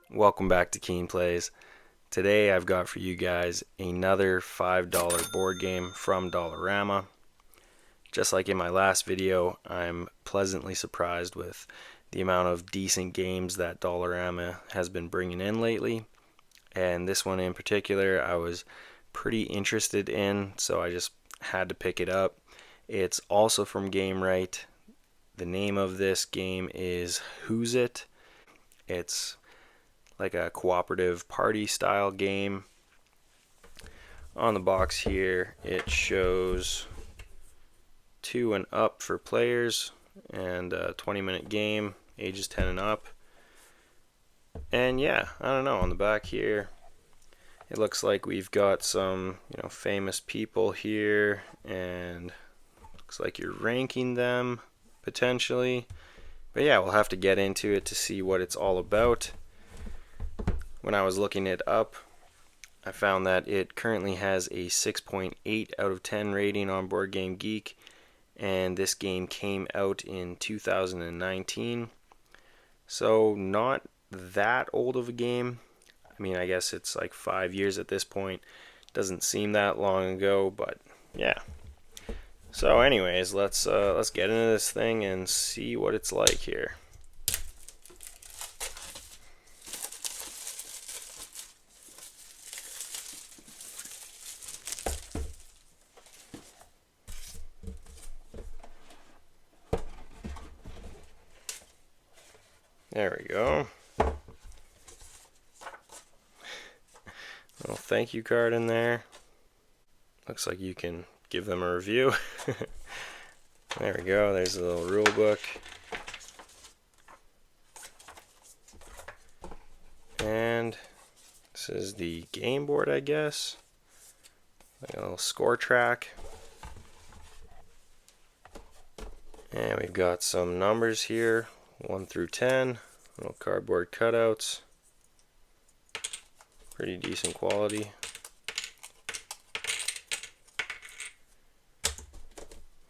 Welcome back to Keen Plays. Today I've got for you guys another $5 board game from Dollarama. Just like in my last video, I'm pleasantly surprised with the amount of decent games that Dollarama has been bringing in lately. And this one in particular I was pretty interested in, so I just had to pick it up. It's also from Game Right. The name of this game is Whozit. It's like a cooperative party style game. On the box here it shows 2 and up for players and a 20-minute game, ages 10 and up. And yeah, I don't know, on the back here it looks like we've got some, famous people here, and looks like you're ranking them potentially. But yeah, we'll have to get into it to see what it's all about. When I was looking it up, I found that it currently has a 6.8 out of 10 rating on Board Game Geek, and this game came out in 2019. So not that old of a game. I mean, I guess it's like 5 years at this point. Doesn't seem that long ago, but yeah. So anyways, let's get into this thing and see what it's like here. There we go. Little thank you card in there. Looks like you can give them a review. There we go. There's a little rule book. And this is the game board, I guess. Like a little score track. And we've got some numbers here, 1 through 10. Little cardboard cutouts. Pretty decent quality.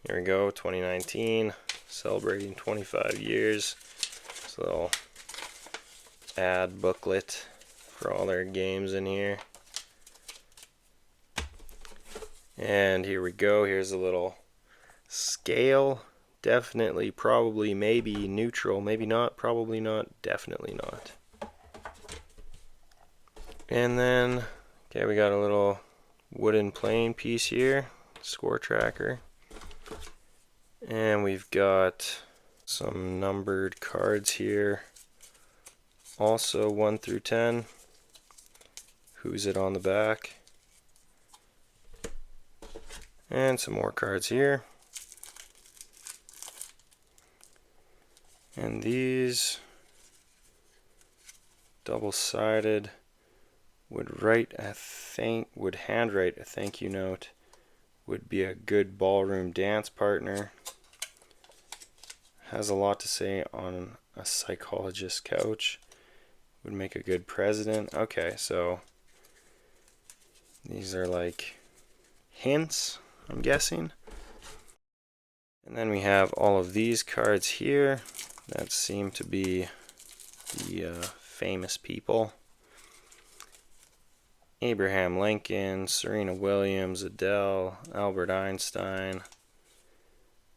Here we go, 2019, celebrating 25 years. This little ad booklet for all their games in here. And here we go, here's a little scale. Definitely, probably, maybe neutral, maybe not, probably not, definitely not. And then, okay, we got a little wooden playing piece here, score tracker. And we've got some numbered cards here, also 1 through 10. Whozit on the back. And some more cards here. And these, double-sided, would handwrite a thank you note. Would be a good ballroom dance partner. Has a lot to say on a psychologist's couch. Would make a good president. Okay, so these are like hints, I'm guessing. And then we have all of these cards here that seem to be the famous people. Abraham Lincoln, Serena Williams, Adele, Albert Einstein,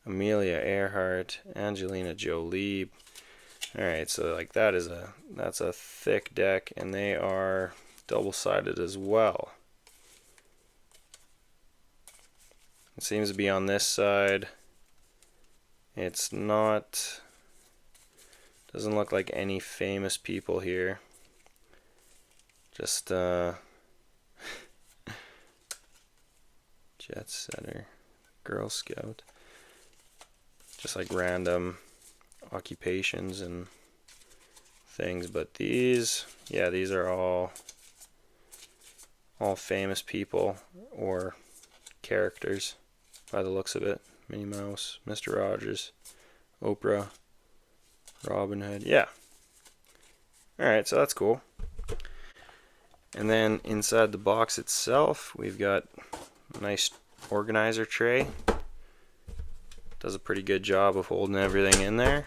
Amelia Earhart, Angelina Jolie. Alright, so like that's a thick deck, and they are double-sided as well. It seems to be on this side. It's not, doesn't look like any famous people here. Just Jet Setter, Girl Scout. Just like random occupations and things, but these, yeah, these are all famous people or characters by the looks of it. Minnie Mouse, Mr. Rogers, Oprah, Robin Hood. Yeah. Alright, so that's cool. And then inside the box itself, we've got a nice organizer tray. Does a pretty good job of holding everything in there.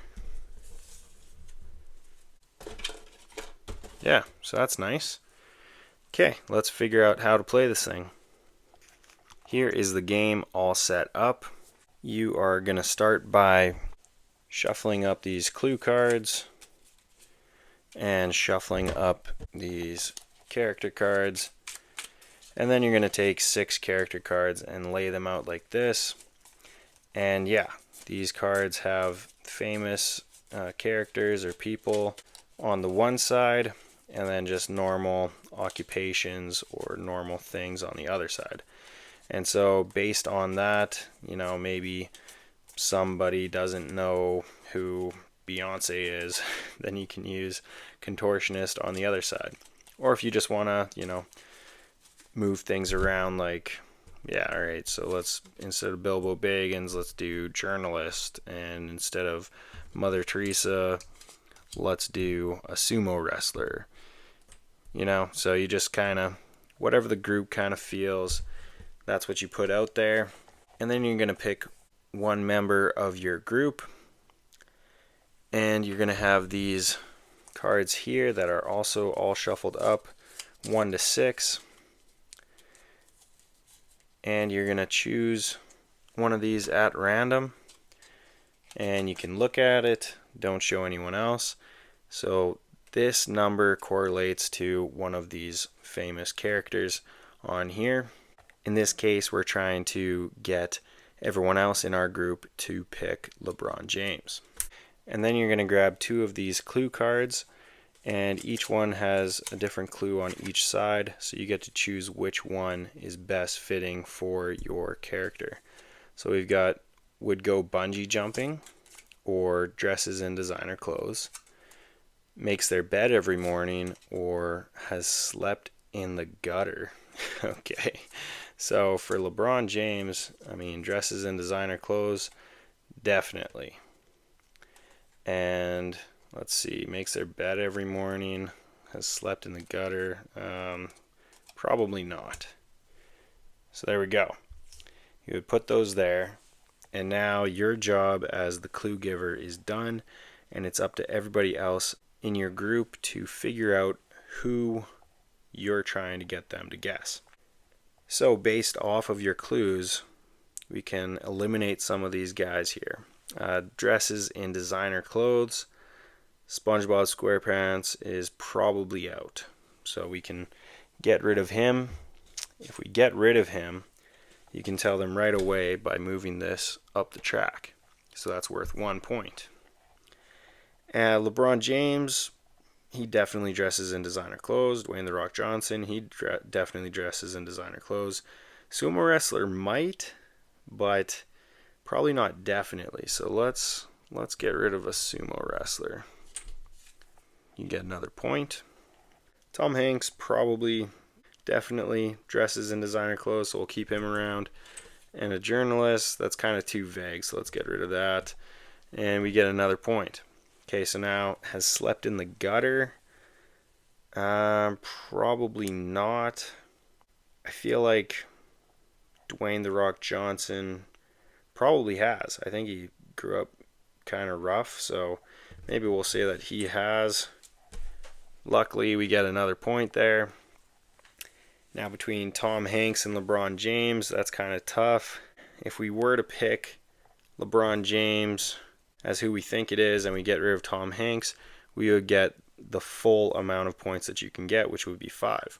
Yeah, so that's nice. Okay, let's figure out how to play this thing. Here is the game all set up. You are going to start by shuffling up these clue cards and shuffling up these character cards. And then you're going to take 6 character cards and lay them out like this. And yeah, these cards have famous characters or people on the one side, and then just normal occupations or normal things on the other side. And so based on that, you know, maybe somebody doesn't know who Beyonce is, then you can use contortionist on the other side. Or if you just want to, you know, move things around, like, yeah, all right, so let's, instead of Bilbo Baggins, let's do journalist, and instead of Mother Teresa, let's do a sumo wrestler. You know, so you just kind of, whatever the group kind of feels, that's what you put out there. And then you're going to pick one member of your group, and you're going to have these cards here that are also all shuffled up 1 to 6. And you're going to choose one of these at random, and you can look at it, don't show anyone else. So this number correlates to one of these famous characters on here. In this case, we're trying to get everyone else in our group to pick LeBron James. And then you're going to grab 2 of these clue cards, and each one has a different clue on each side, so you get to choose which one is best fitting for your character. So we've got would go bungee jumping, or dresses in designer clothes, makes their bed every morning, or has slept in the gutter. Okay, so for LeBron James, I mean, dresses in designer clothes, definitely. And let's see, makes their bed every morning, has slept in the gutter, probably not. So there we go. You would put those there, and now your job as the clue giver is done, and it's up to everybody else in your group to figure out who you're trying to get them to guess. So based off of your clues, we can eliminate some of these guys here. Dresses in designer clothes, SpongeBob SquarePants is probably out, so we can get rid of him. If we get rid of him, you can tell them right away by moving this up the track, so that's worth 1 point. LeBron James, he definitely dresses in designer clothes. Dwayne The Rock Johnson, he definitely dresses in designer clothes. Sumo wrestler might, but probably not definitely. So let's get rid of a sumo wrestler. You get another point. Tom Hanks probably definitely dresses in designer clothes, so we'll keep him around. And a journalist, that's kind of too vague, so let's get rid of that. And we get another point. Okay, so now, has slept in the gutter? Probably not. I feel like Dwayne The Rock Johnson probably has. I think he grew up kind of rough, so maybe we'll say that he has. Luckily, we get another point there. Now between Tom Hanks and LeBron James, that's kind of tough. If we were to pick LeBron James as who we think it is, and we get rid of Tom Hanks, we would get the full amount of points that you can get, which would be 5.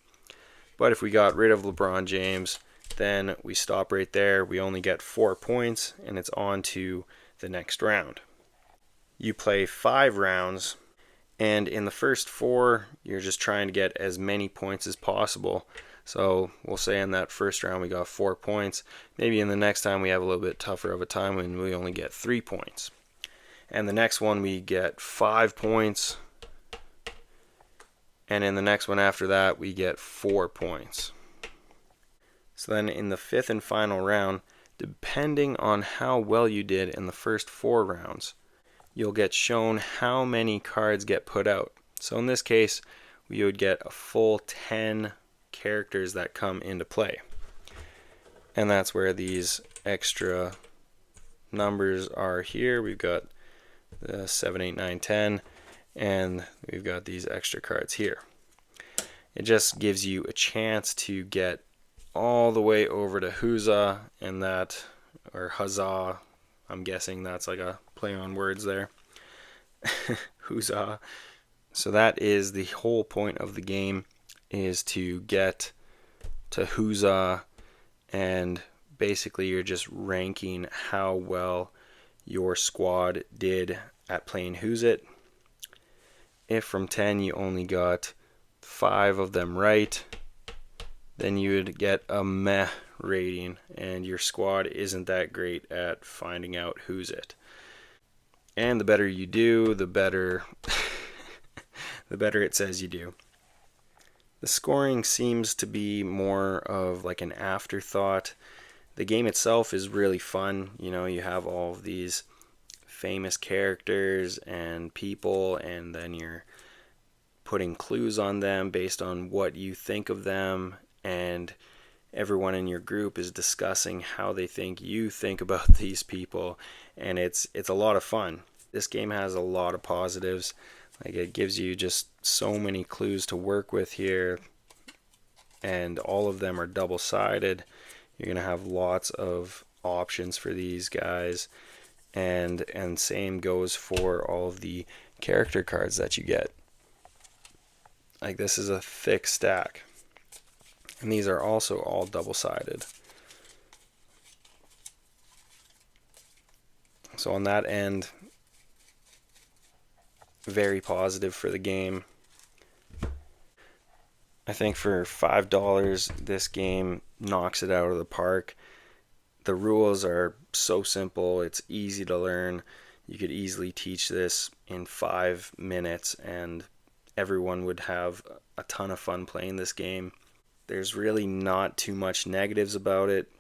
But if we got rid of LeBron James, then we stop right there. We only get 4 points, and it's on to the next round. You play 5 rounds, and in the first 4, you're just trying to get as many points as possible. So we'll say in that first round we got 4 points. Maybe in the next time we have a little bit tougher of a time and we only get 3 points. And the next one we get 5 points. And in the next one after that we get 4 points. So then in the 5th and final round, depending on how well you did in the first 4 rounds, you'll get shown how many cards get put out. So in this case, we would get a full 10 characters that come into play. And that's where these extra numbers are here. We've got the 7, 8, 9, 10, and we've got these extra cards here. It just gives you a chance to get all the way over to Whozit, and that, or Huzzah, I'm guessing that's like a play on words there. Whozit. So that is the whole point of the game, is to get to Whozit, and basically you're just ranking how well your squad did at playing Whozit. If from 10 you only got 5 of them right, then you would get a meh rating, and your squad isn't that great at finding out Whozit. And the better you do, the better the better it says you do. The scoring seems to be more of like an afterthought. The game itself is really fun. You know, you have all of these famous characters and people, and then you're putting clues on them based on what you think of them, and everyone in your group is discussing how they think you think about these people, and it's a lot of fun. This game has a lot of positives. Like, it gives you just so many clues to work with here, and all of them are double-sided. You're gonna have lots of options for these guys, and same goes for all of the character cards that you get. Like, this is a thick stack, and these are also all double-sided. So on that end, very positive for the game. I think for $5, this game knocks it out of the park. The rules are so simple, it's easy to learn. You could easily teach this in 5 minutes, and everyone would have a ton of fun playing this game. There's really not too much negatives about it,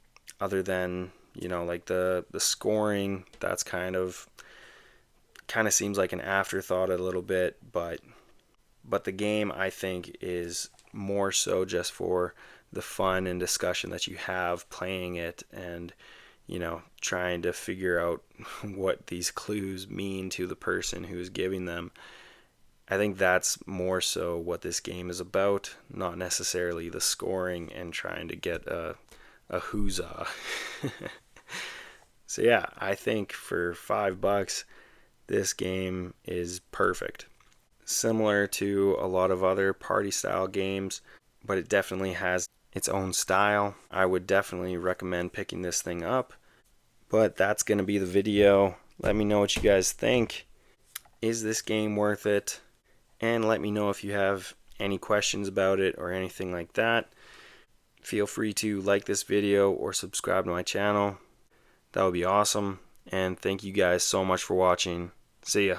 other than, you know, like the scoring. That's kind of seems like an afterthought a little bit, but the game, I think, is more so just for the fun and discussion that you have playing it, and, you know, trying to figure out what these clues mean to the person who's giving them. I think that's more so what this game is about, not necessarily the scoring and trying to get a Whozit. So yeah, I think for $5, this game is perfect. Similar to a lot of other party style games, but it definitely has its own style. I would definitely recommend picking this thing up. But that's going to be the video. Let me know what you guys think. Is this game worth it? And let me know if you have any questions about it or anything like that. Feel free to like this video or subscribe to my channel. That would be awesome. And thank you guys so much for watching. See ya.